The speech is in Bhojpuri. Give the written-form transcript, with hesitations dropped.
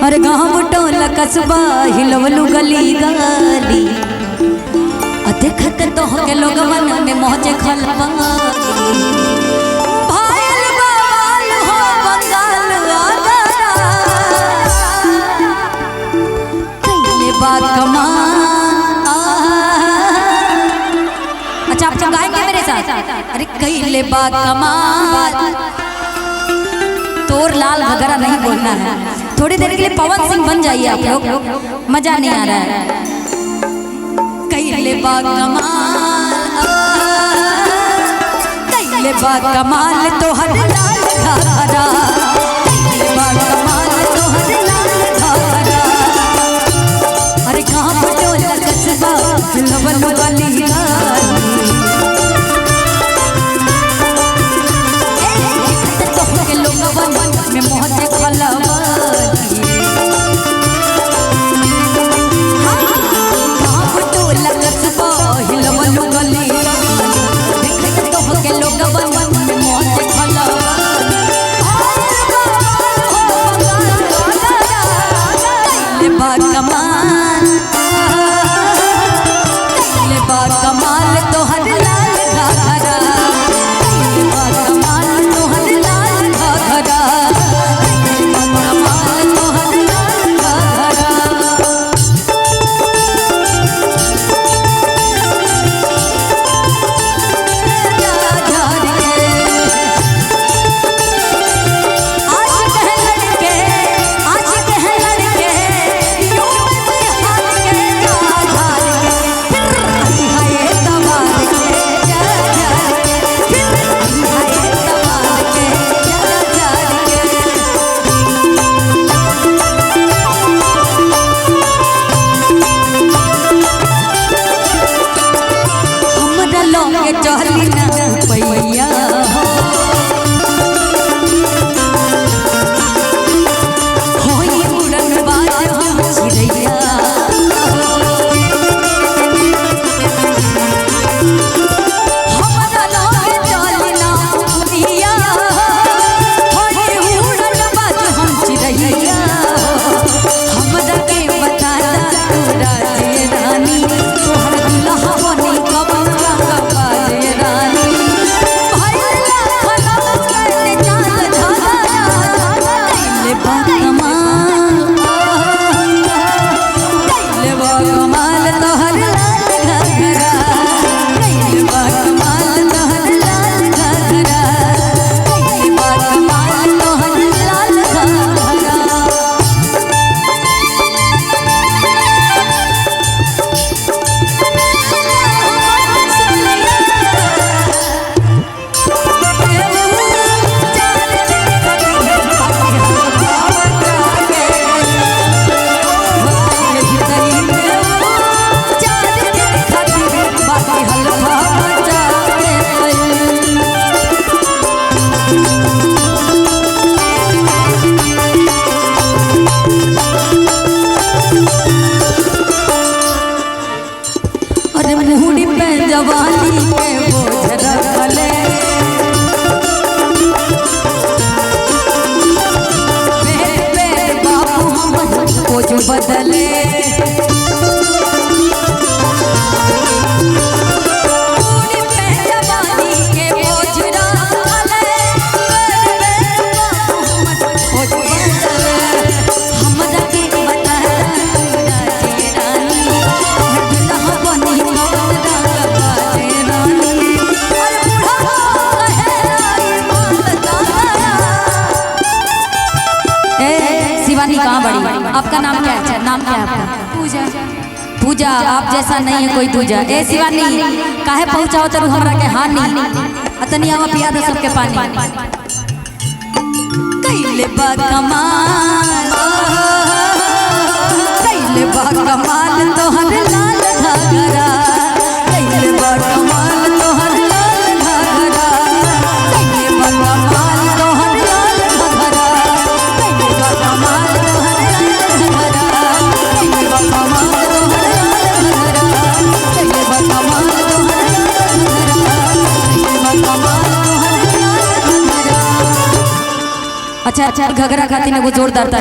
और गाँव टोला कस्बा हिलवलू गली गली देखत तो के लोगवन में मोहजे खलबली भायल बवाल हो बंगाल आगरा कैले बात कमाल। अच्छा आप सब गाएंगे मेरे साथ? अरे कैले बात कमाल। तोर लाल वगैरह नहीं बोलना है, थोड़ी देर के लिए पवन सिंह बन जाइए आप लोग, मजा नहीं आ रहा है। कैले बात कमाल, कैले बात कमाल तो हर लाल घाघरा, कैले बात कमाल तो हर लाल घाघरा। अरे गाँव टोला कस्बा हिलवलू गली में मोहजे खलबली गाँव टोला कस्बा हिलवलू गली देखत तो के लोगवन में मोहजे खलबली कैले बात कमाल, कैले बात कमाल तो हर लाल घाघरा, कैले बात कमाल तो हर लाल घाघरा। चली ना पैया होई उड़न बाज हम चिड़ैया, हमरा लगे चली ना पैया होई उड़न बाज हम चिड़ैया। हमरा के बता तू राजे रानी तोहर दुल्हा बनी कब मुहड़ी पे जवानी के बोझ रखले मेरे पे बाबू हम बोझ बदले मुहड़ी पे जवानी के बोझ रखले मेरे पे बाबू हम बोझ बदले। हमरा के बता राजे रानी दुल्हा बनी शिवानी कहाँ बड़ी? आपका नाम क्या है? नाम क्या है आपका? पूजा। पूजा, आप जैसा नहीं है कोई दूजा। ए शिवानी काहे पहुँचाओ तरु हमरा के हानि अतनी आवा पिया दे सबके पानी। कैले बा कमाल, कैले बा कमाल तो हर लाल घाघरा, कैले बा कमाल तो हर लाल घाघरा, कैले बा कमाल तो हर लाल घाघरा, कैले बा कमाल तो हर लाल घाघरा, कैले बा कमाल तो हर लाल घाघरा, कैले बा कमाल तो हर लाल घाघरा, कैले बा कमाल तो हर लाल घाघरा। अच्छा घघरा खातिर एगो जोरदार ताली।